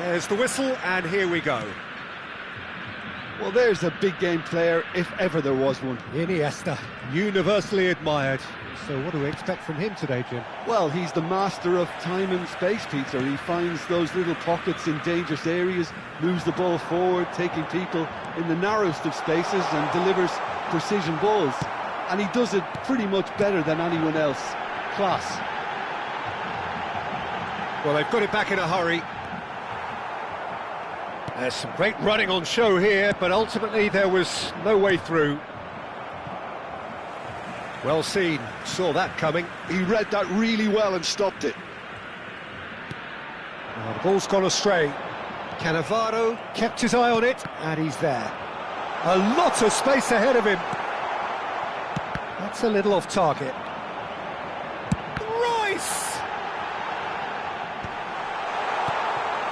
There's the whistle, and here we go. Well, there's a big game player, if ever there was one. Iniesta, universally admired. So what do we expect from him today, Jim? Well, he's the master of time and space, Peter. He finds those little pockets in dangerous areas, moves the ball forward, taking people in the narrowest of spaces and delivers precision balls. And he does it pretty much better than anyone else. Class. Well, they've got it back in a hurry. There's some great running on show here, but ultimately there was no way through. Well seen, saw that coming. He read that really well and stopped it. Well, the ball's gone astray. Cannavaro kept his eye on it, and he's there. A lot of space ahead of him. That's a little off target. Royce!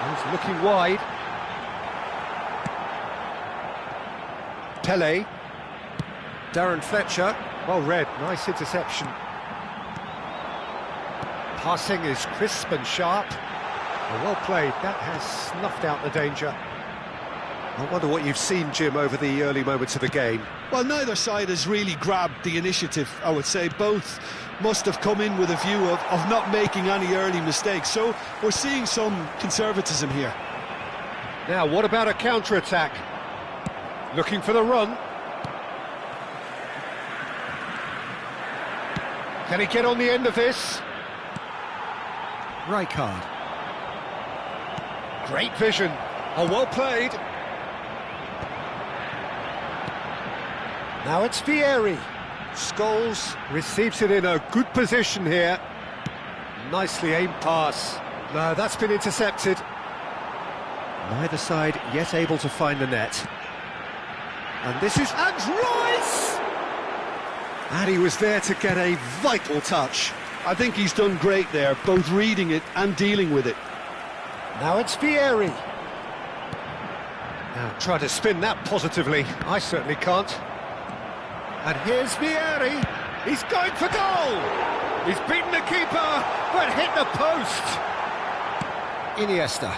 He's looking wide. Pele. Darren Fletcher. Well read, nice interception. Passing is crisp and sharp. Well played, that has snuffed out the danger. I wonder what you've seen, Jim, over the early moments of the game. Well, neither side has really grabbed the initiative, I would say. Both must have come in with a view of not making any early mistakes. So we're seeing some conservatism here. Now, what about a counter-attack? Looking for the run. Can he get on the end of this? Rijkaard. Great vision. Oh, well played. Now it's Vieri. Scholes receives it in a good position here. Nicely aimed pass. No, that's been intercepted. Neither side yet able to find the net. And this is... And Royce! And he was there to get a vital touch. I think he's done great there, both reading it and dealing with it. Now it's Vieri. Now try to spin that positively. I certainly can't. And here's Vieri. He's going for goal. He's beaten the keeper, but hit the post. Iniesta.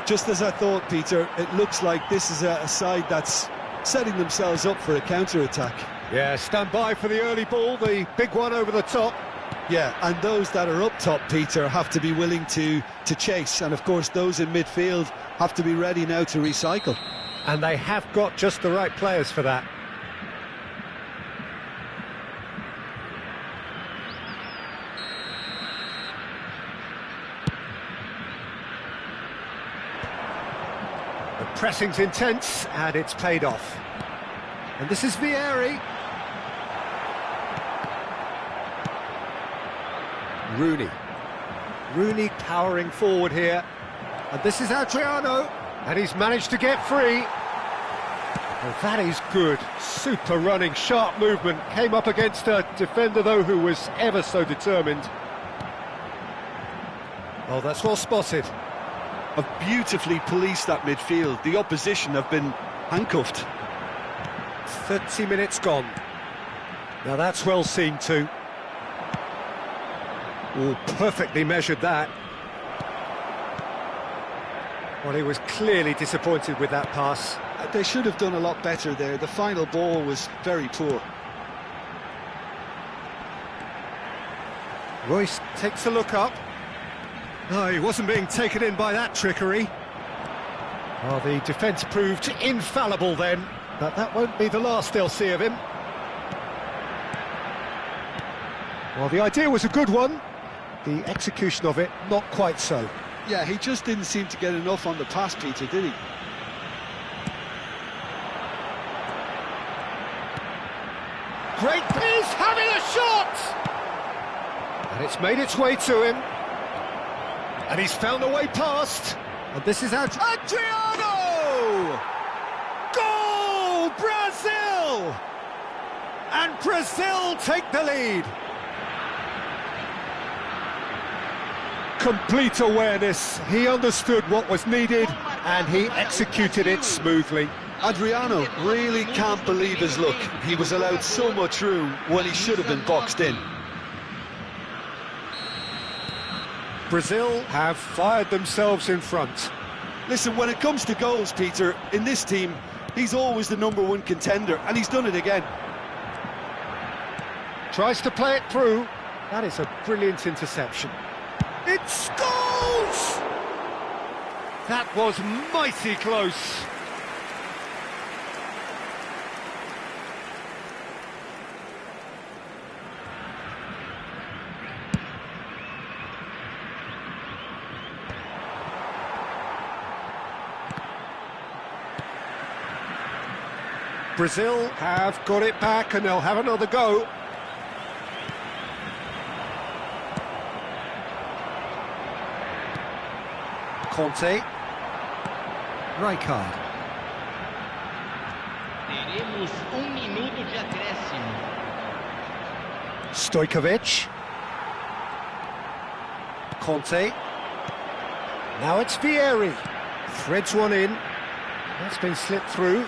Just as I thought, Peter, it looks like this is a side that's setting themselves up for a counter-attack. Yeah, stand by for the early ball, the big one over the top. Yeah, and those that are up top, Peter, have to be willing to chase. And, of course, those in midfield have to be ready now to recycle. And they have got just the right players for that. The pressing's intense, and it's paid off. And this is Vieri. Rooney powering forward here. And this is Adriano. And he's managed to get free. Oh, that is good. Super running, sharp movement. Came up against a defender, though, who was ever so determined. Oh, that's well spotted. Have beautifully policed that midfield. The opposition have been handcuffed. 30 minutes gone. Now that's well seen too. Oh, perfectly measured that. Well, he was clearly disappointed with that pass. They should have done a lot better there. The final ball was very poor. Royce takes a look up. No, he wasn't being taken in by that trickery. Well, the defence proved infallible then, but that won't be the last they'll see of him. Well, the idea was a good one. The execution of it, not quite so. Yeah, he just didn't seem to get enough on the pass, Peter, did he? Great piece, having a shot! And it's made its way to him. And he's found a way past. And this is Adriano! Goal! Brazil! And Brazil take the lead. Complete awareness. He understood what was needed and he executed it smoothly. Adriano really can't believe his luck. He was allowed so much room when he should have been boxed in. Brazil have fired themselves in front. Listen, when it comes to goals, Peter, in this team, he's always the #1 contender, and he's done it again. Tries to play it through. That is a brilliant interception. It scores! That was mighty close. Brazil have got it back and they'll have another go. Conte. Rijkaard. Teremos minuto de acréscimo. Stojkovic. Conte. Now it's Vieri. Threads one in. That's been slipped through.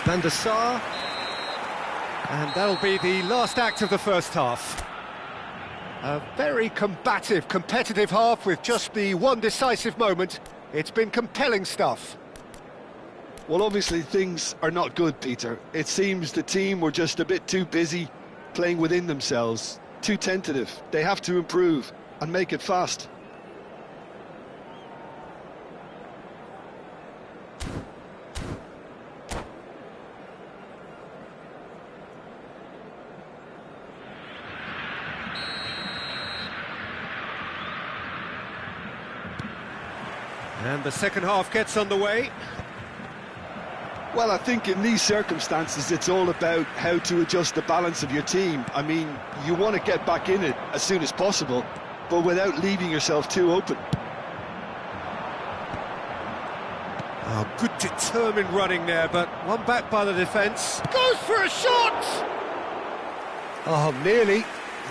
Van der Sar. And that'll be the last act of the first half. A very combative, competitive half with just the one decisive moment. It's been compelling stuff. Well, obviously things are not good, Peter. It seems the team were just a bit too busy playing within themselves, too tentative. They have to improve and make it fast. And the second half gets underway. Well, I think in these circumstances, it's all about how to adjust the balance of your team. I mean, you want to get back in it as soon as possible, but without leaving yourself too open. Oh, good determined running there, but one back by the defence. Goes for a shot! Oh,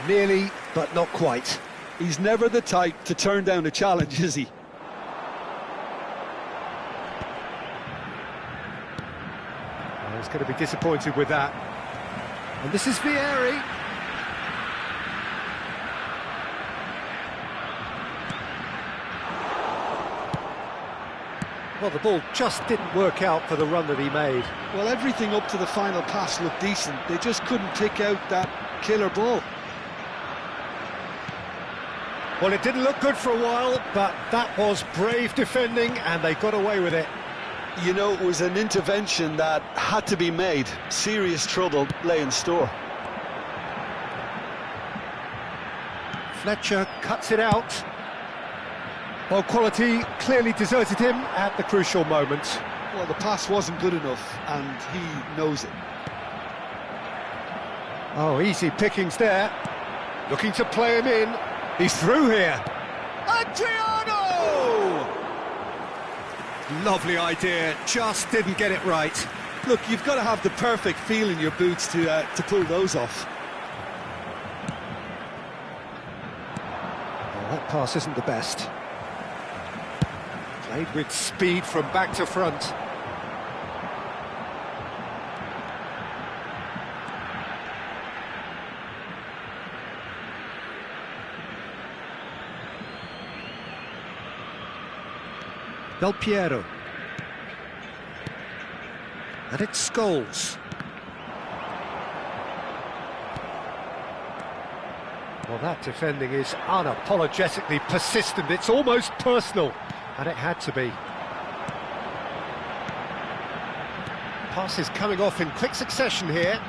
nearly, but not quite. He's never the type to turn down a challenge, is he? He's going to be disappointed with that. And this is Vieri. Well, the ball just didn't work out for the run that he made. Well, everything up to the final pass looked decent. They just couldn't pick out that killer ball. Well, it didn't look good for a while, but that was brave defending, and they got away with it. You know, it was an intervention that had to be made. Serious trouble lay in store. Fletcher cuts it out. Well, quality clearly deserted him at the crucial moment. Well, the pass wasn't good enough, and he knows it. Oh, easy pickings there. Looking to play him in. He's through here. Adriano! Lovely idea, just didn't get it right. Look, you've got to have the perfect feel in your boots to pull those off. Well, that pass isn't the best. Played with speed from back to front. Del Piero. And it's Scholes. Well, that defending is unapologetically persistent. It's almost personal, and it had to be. Passes coming off in quick succession here.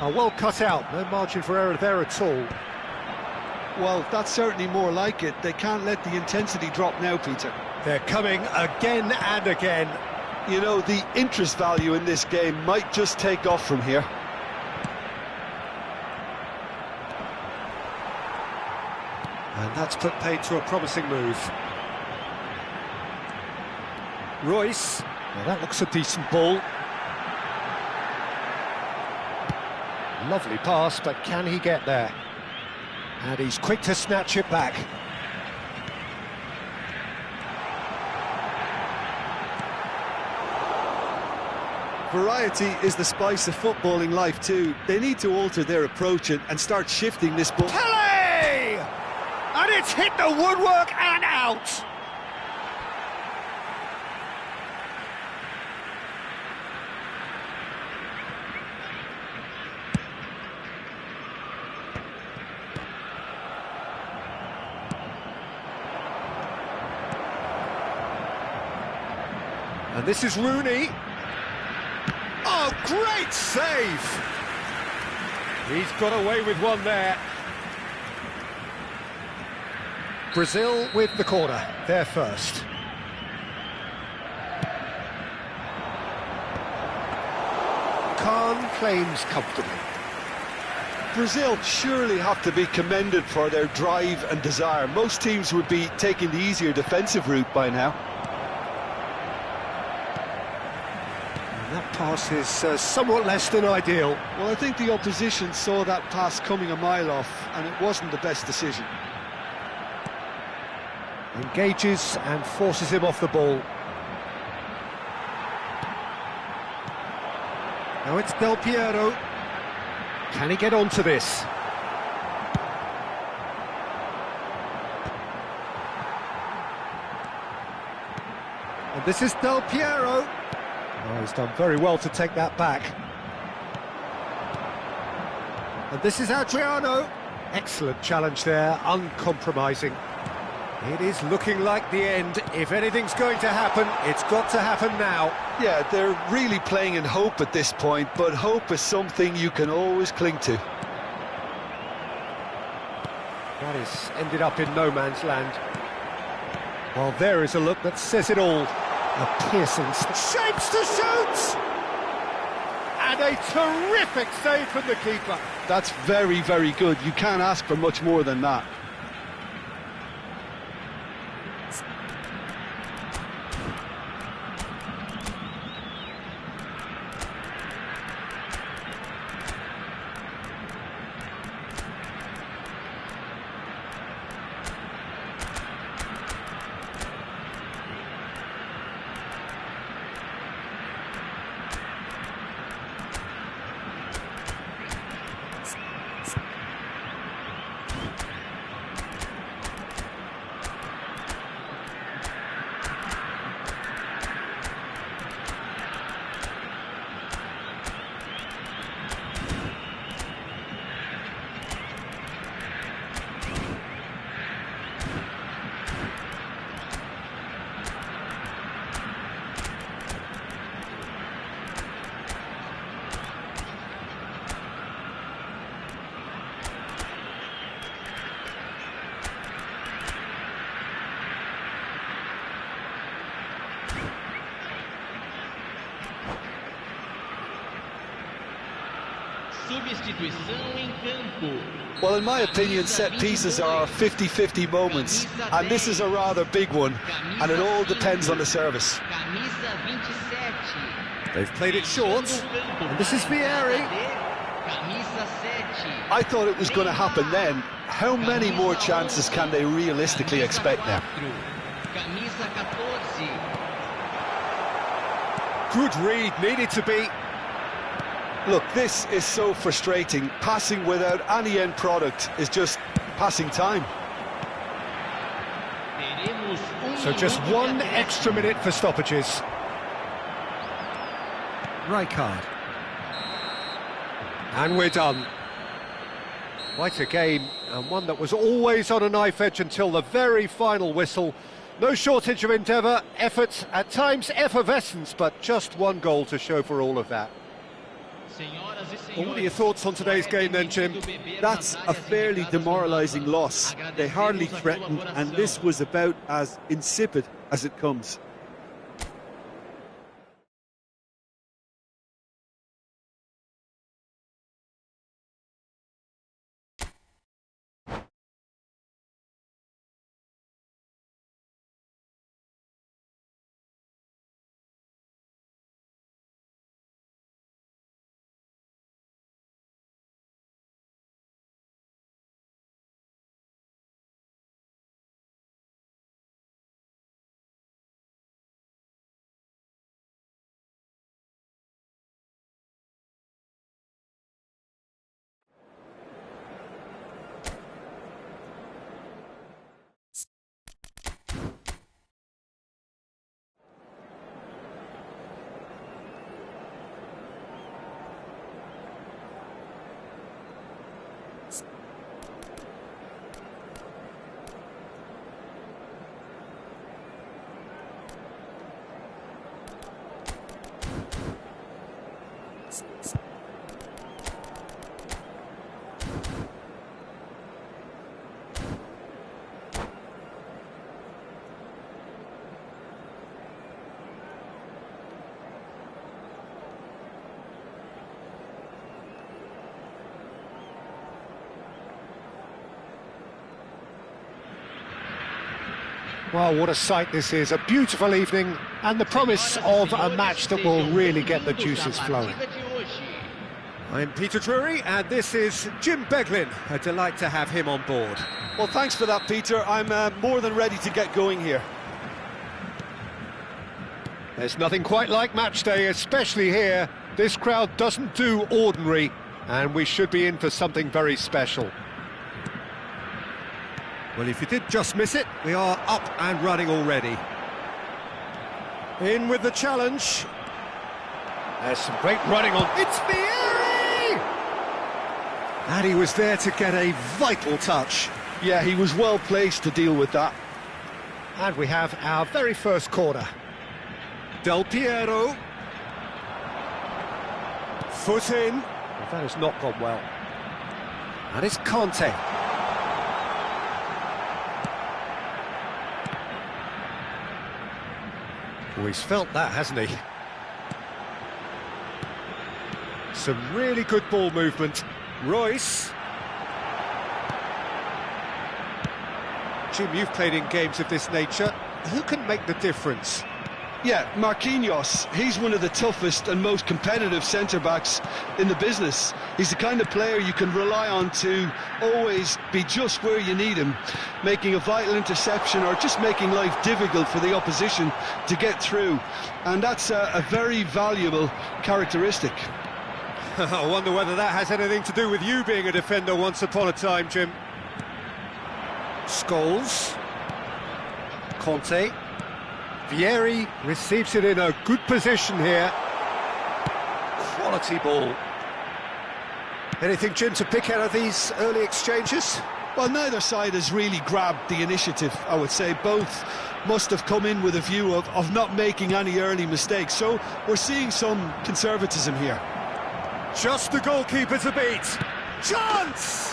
Are well cut out, no margin for error there at all. Well, that's certainly more like it. They can't let the intensity drop now, Peter. They're coming again and again. You know, the interest value in this game might just take off from here. And that's put paid to a promising move. Royce. Well, that looks a decent ball. Lovely pass, but can he get there? And he's quick to snatch it back. Variety is the spice of footballing life too. They need to alter their approach and start shifting this ball. Pele! And And it's hit the woodwork and out! And this is Rooney. Oh, great save! He's got away with one there. Brazil with the corner, they're first. Khan claims comfortably. Brazil surely have to be commended for their drive and desire. Most teams would be taking the easier defensive route by now. And that pass is somewhat less than ideal. Well, I think the opposition saw that pass coming a mile off, and it wasn't the best decision. Engages and forces him off the ball. Now it's Del Piero. Can he get onto this? And this is Del Piero. Oh, he's done very well to take that back. And this is Adriano. Excellent challenge there, uncompromising. It is looking like the end. If anything's going to happen, it's got to happen now. Yeah, they're really playing in hope at this point, but hope is something you can always cling to. That has ended up in no man's land. Well, there is a look that says it all. A piercing shapes to shoot! And a terrific save from the keeper. That's very, very good. You can't ask for much more than that. Substituição em campo. Well, in my opinion, set pieces are 50-50 moments, and this is a rather big one, and it all depends on the service. Camisa 27. They've played it short, and this is Vieri. Camisa 7. I thought it was going to happen then. How many more chances can they realistically expect now? Camisa 14. Good read, needed to be. Look, this is so frustrating. Passing without any end product is just passing time. So just one extra minute for stoppages. Rijkaard. And we're done. Quite a game, and one that was always on a knife edge until the very final whistle. No shortage of endeavour, effort, at times effervescence, but just one goal to show for all of that. Well, what are your thoughts on today's game then, Jim? That's a fairly demoralising loss. They hardly threatened, and this was about as insipid as it comes. Well, what a sight this is, a beautiful evening, and the promise of a match that will really get the juices flowing. I'm Peter Drury, and this is Jim Beglin. A delight to have him on board. Well, thanks for that, Peter. I'm more than ready to get going here. There's nothing quite like match day, especially here. This crowd doesn't do ordinary, and we should be in for something very special. Well, if you did just miss it, we are up and running already. In with the challenge. There's some great running on. It's Vieri! And he was there to get a vital touch. Yeah, he was well placed to deal with that. And we have our very first corner. Del Piero. Foot in. Well, that has not gone well. And it's Conte. Oh, he's felt that, hasn't he? Some really good ball movement. Royce. Jim, you've played in games of this nature. Who can make the difference? Yeah, Marquinhos, he's one of the toughest and most competitive centre-backs in the business. He's the kind of player you can rely on to always be just where you need him, making a vital interception or just making life difficult for the opposition to get through. And that's a very valuable characteristic. I wonder whether that has anything to do with you being a defender once upon a time, Jim. Scholes. Conte. Vieri receives it in a good position here. Quality ball. Anything, Jim, to pick out of these early exchanges? Well, neither side has really grabbed the initiative, I would say. Both must have come in with a view of not making any early mistakes. So we're seeing some conservatism here. Just the goalkeeper to beat. Chance!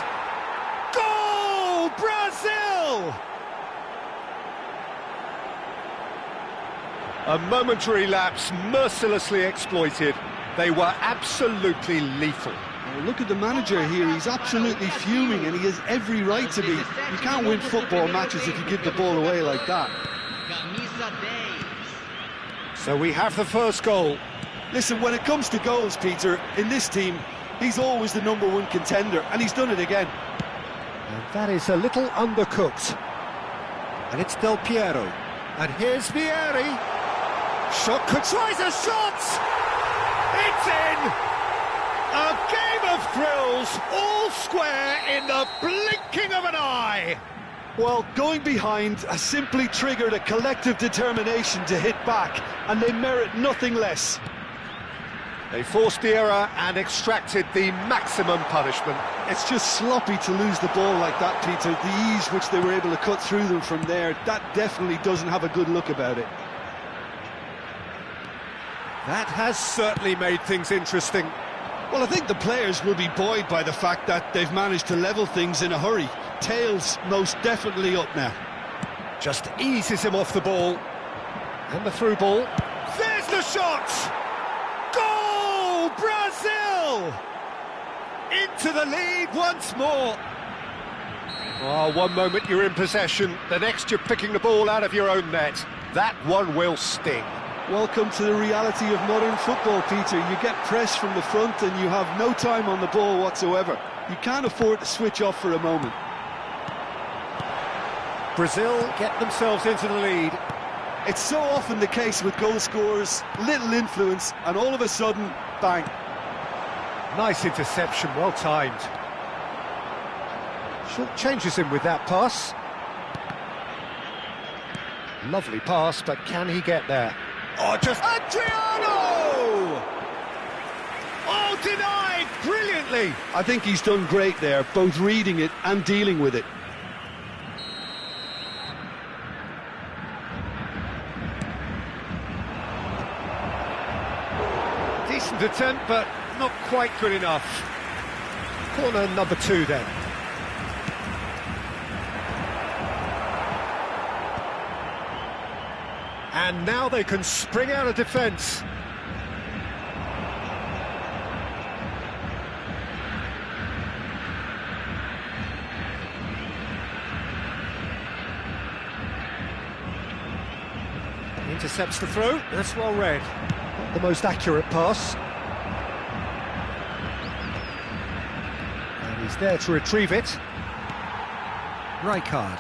Goal! Brazil! A momentary lapse, mercilessly exploited. They were absolutely lethal. Well, look at the manager here, he's absolutely fuming and he has every right to be. You can't win football matches if you give the ball away like that. So we have the first goal. Listen, when it comes to goals, Peter, in this team, he's always the #1 contender, and he's done it again. And that is a little undercooked. And it's Del Piero. And here's Vieri. Shot could tries a shot! It's in! A game of thrills, all square in the blinking of an eye. Well, going behind has simply triggered a collective determination to hit back, and they merit nothing less. They forced the error and extracted the maximum punishment. It's just sloppy to lose the ball like that, Peter. The ease which they were able to cut through them from there, that definitely doesn't have a good look about it. That has certainly made things interesting. Well, I think the players will be buoyed by the fact that they've managed to level things in a hurry. Tails most definitely up now. Just eases him off the ball. And the through ball. There's the shot! Goal! Brazil! Into the lead once more. Oh, one moment you're in possession, the next you're picking the ball out of your own net. That one will sting. Welcome to the reality of modern football, Peter. You get pressed from the front and you have no time on the ball whatsoever. You can't afford to switch off for a moment. Brazil get themselves into the lead. It's so often the case with goal scorers, little influence, and all of a sudden, bang. Nice interception, well timed. Short changes him with that pass. Lovely pass, but can he get there? Oh, just Adriano! Oh, denied brilliantly. I think he's done great there, both reading it and dealing with it. Decent attempt, but not quite good enough. Corner number 2 then. And now they can spring out of defence. Intercepts the throw, that's well read. Not the most accurate pass. And he's there to retrieve it. Rijkaard.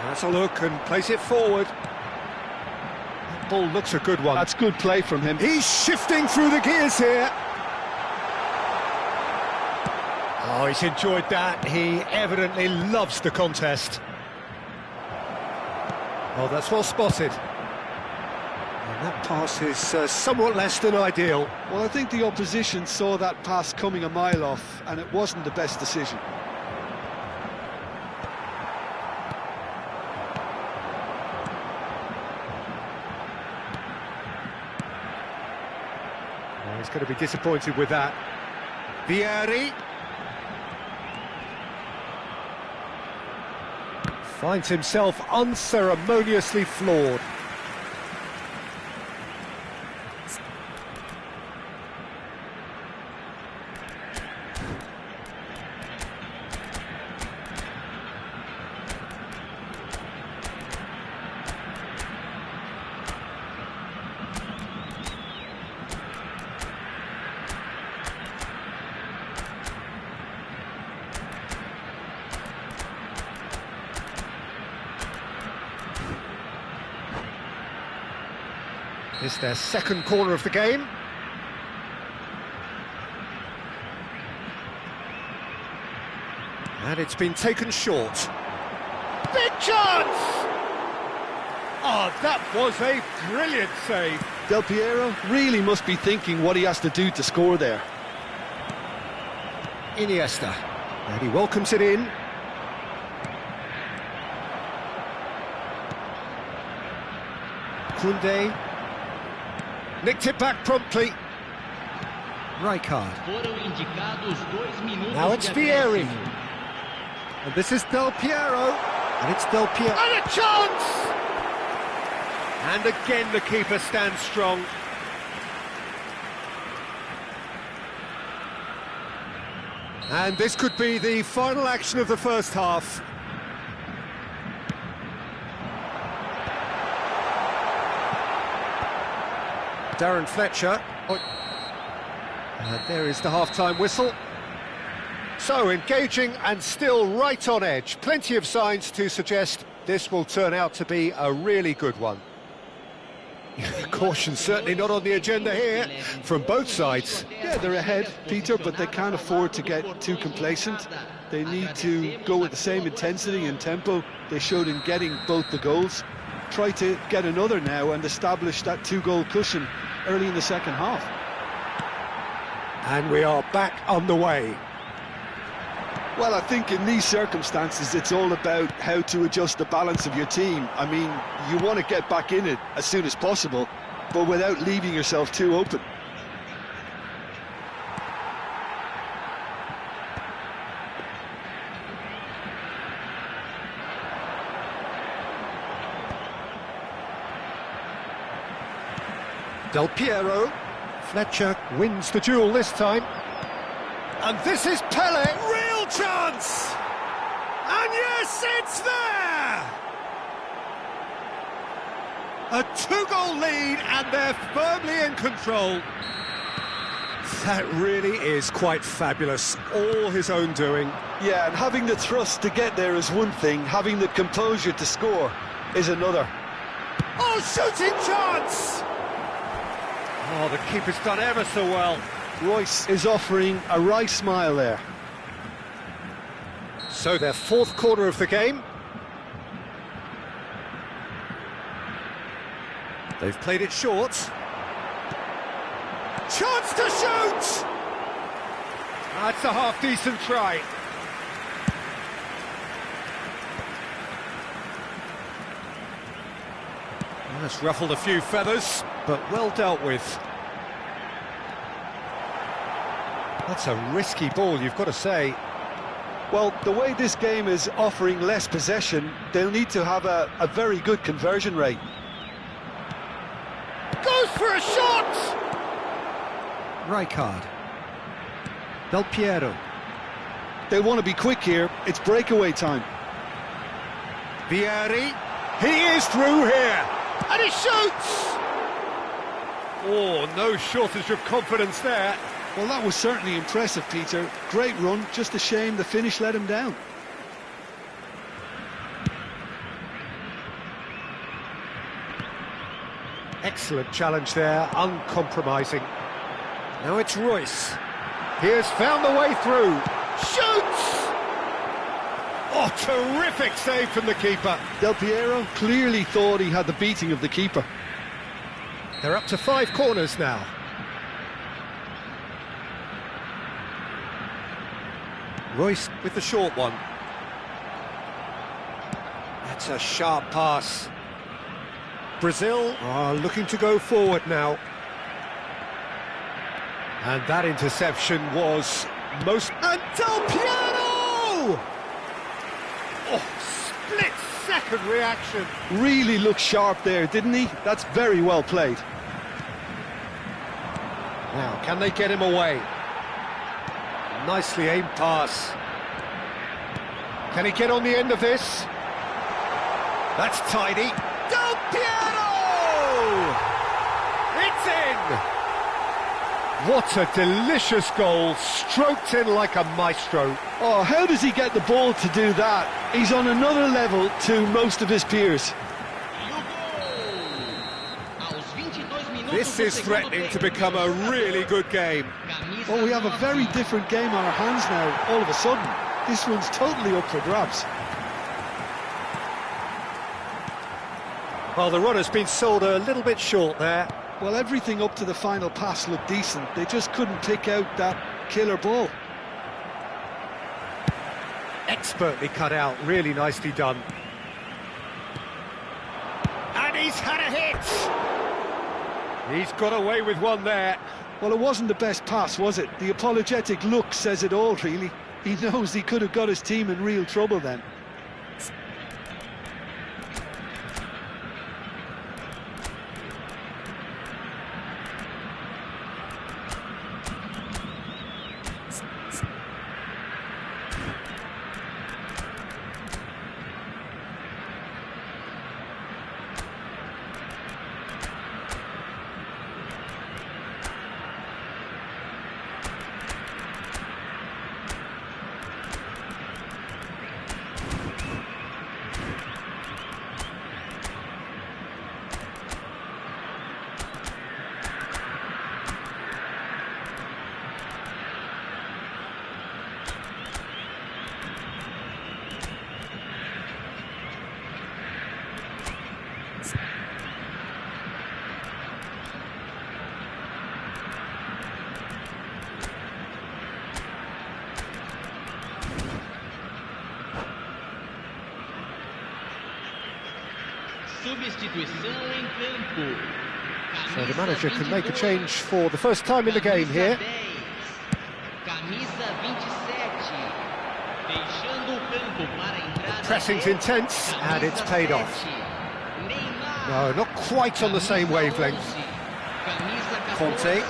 That's a look and place it forward. That ball looks a good one. That's good play from him. He's shifting through the gears here. Oh, he's enjoyed that. He evidently loves the contest. Oh, that's well spotted. And that pass is somewhat less than ideal. Well, I think the opposition saw that pass coming a mile off, and it wasn't the best decision. Oh, he's going to be disappointed with that. Vieri. Finds himself unceremoniously floored. It's their second corner of the game. And it's been taken short. Big chance! Oh, that was a brilliant save. Del Piero really must be thinking what he has to do to score there. Iniesta. And he welcomes it in. Koundé. Nicked it back promptly. Rijkaard. Now it's Vieri. And this is Del Piero. And it's Del Piero. And a chance! And again the keeper stands strong. And this could be the final action of the first half. Darren Fletcher. And there is the half-time whistle. So, engaging and still right on edge. Plenty of signs to suggest this will turn out to be a really good one. Caution certainly not on the agenda here from both sides. Yeah, they're ahead, Peter, but they can't afford to get too complacent. They need to go with the same intensity and tempo they showed in getting both the goals. Try to get another now and establish that two-goal cushion early in the second half. And we are back on the way. Well, I think in these circumstances it's all about how to adjust the balance of your team. I mean, you want to get back in it as soon as possible, but without leaving yourself too open. Del Piero. Fletcher wins the duel this time. And this is Pele. Real chance! And yes, it's there! A two-goal lead and they're firmly in control. That really is quite fabulous. All his own doing. Yeah, and having the thrust to get there is one thing. Having the composure to score is another. Oh, shooting chance! Oh, the keeper's done ever so well. Royce is offering a wry smile there. So their fourth quarter of the game. They've played it short. Chance to shoot! That's a half-decent try. That's ruffled a few feathers, but well dealt with. That's a risky ball, you've got to say. Well, the way this game is offering less possession, they'll need to have a very good conversion rate. Goes for a shot! Rijkaard. Del Piero. They want to be quick here. It's breakaway time. Vieri. He is through here. And he shoots! Oh, no shortage of confidence there. Well, that was certainly impressive, Peter. Great run, just a shame the finish let him down. Excellent challenge there, uncompromising. Now it's Royce. He has found the way through. Shoots! Oh, terrific save from the keeper. Del Piero clearly thought he had the beating of the keeper. They're up to 5 corners now. Royce with the short one. That's a sharp pass. Brazil are looking to go forward now. And that interception was most... And Del Piero! Oh, split-second reaction. Really looked sharp there, didn't he? That's very well played. Now, can they get him away? Nicely aimed pass. Can he get on the end of this? That's tidy. Del Piero! It's in! What a delicious goal, stroked in like a maestro. Oh, how does he get the ball to do that? He's on another level to most of his peers. This is threatening to become a really good game. Well, we have a very different game on our hands now, all of a sudden. This one's totally up for grabs. Well, the run has been sold a little bit short there. Well, everything up to the final pass looked decent. They just couldn't pick out that killer ball. Expertly cut out, really nicely done. And he's had a hit! He's got away with one there. Well, it wasn't the best pass, was it? The apologetic look says it all, really. He knows he could have got his team in real trouble then. Substituição em campo. So the manager can make a change for the first time in the game here. Camisa 27. Deixando o campo para a entrada. Pressing's intense and it's paid off. No, not quite on the same wavelength. Conte.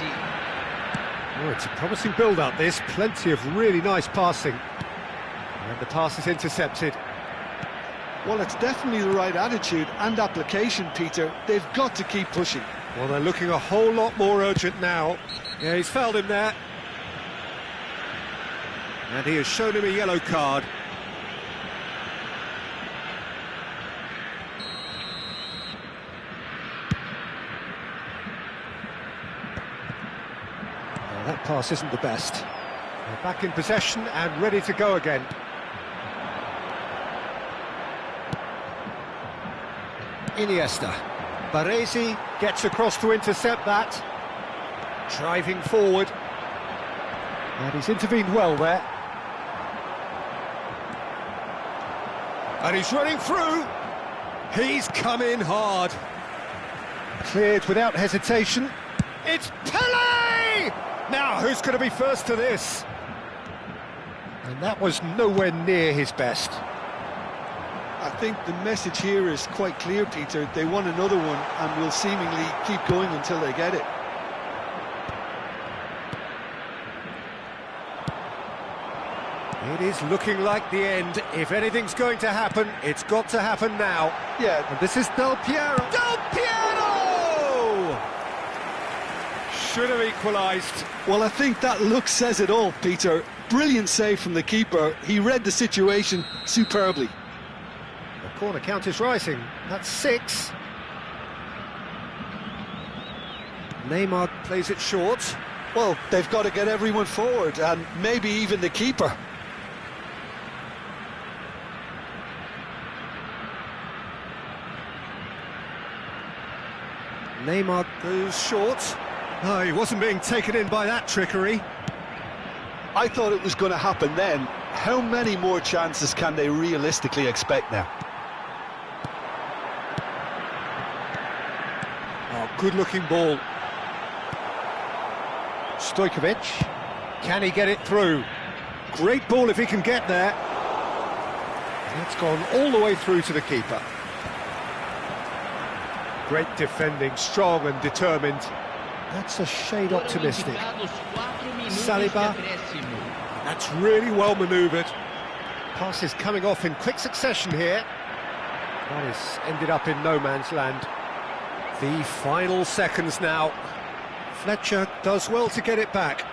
Oh, it's a promising build-up, this. Plenty of really nice passing. And the pass is intercepted. Well, it's definitely the right attitude and application, Peter. They've got to keep pushing. Well, they're looking a whole lot more urgent now. Yeah, he's fouled him there. And he has shown him a yellow card. Well, that pass isn't the best. They're back in possession and ready to go again. Iniesta. Baresi gets across to intercept that. Driving forward. And he's intervened well there. And he's running through. He's come in hard. Cleared without hesitation. It's Pele! Now, who's going to be first to this? And that was nowhere near his best. I think the message here is quite clear, Peter. They want another one and will seemingly keep going until they get it. It is looking like the end. If anything's going to happen, it's got to happen now. Yeah. And this is Del Piero. Del Piero! should have equalised. Well, I think that look says it all, Peter. Brilliant save from the keeper. He read the situation superbly. The corner count is rising. That's 6. Neymar plays it short. Well, they've got to get everyone forward, and maybe even the keeper. Neymar goes short. Oh, he wasn't being taken in by that trickery. I thought it was going to happen then. How many more chances can they realistically expect now? Oh, good-looking ball. Stojkovic. Can he get it through? Great ball if he can get there. It's gone all the way through to the keeper. Great defending, strong and determined. That's a shade optimistic. Saliba. That's really well manoeuvred. Passes coming off in quick succession here. That has ended up in no man's land. The final seconds now. Fletcher does well to get it back.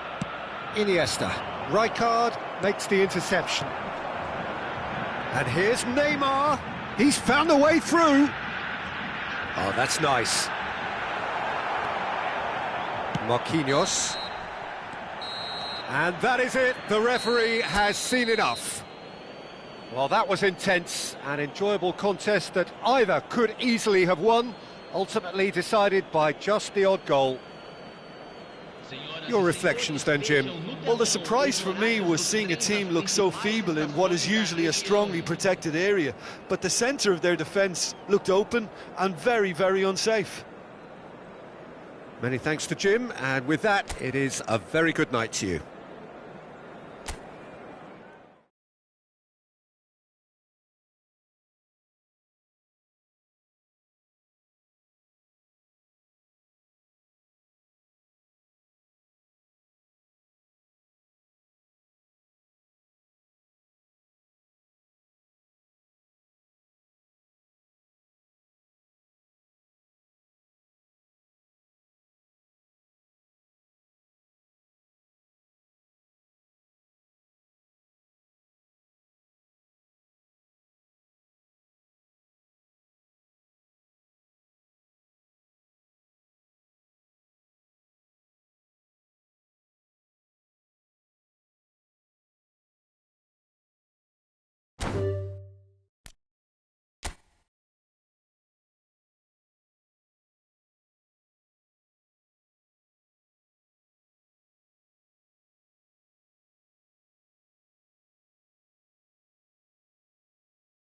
Iniesta. Rijkaard makes the interception. And here's Neymar. He's found a way through. Oh, that's nice. Marquinhos. And that is it. The referee has seen enough. Well, that was intense, an enjoyable contest that either could easily have won, ultimately decided by just the odd goal. Your reflections then, Jim? Well, the surprise for me was seeing a team look so feeble in what is usually a strongly protected area, but the centre of their defence looked open and very, very unsafe. Many thanks to Jim, and with that, it is a very good night to you.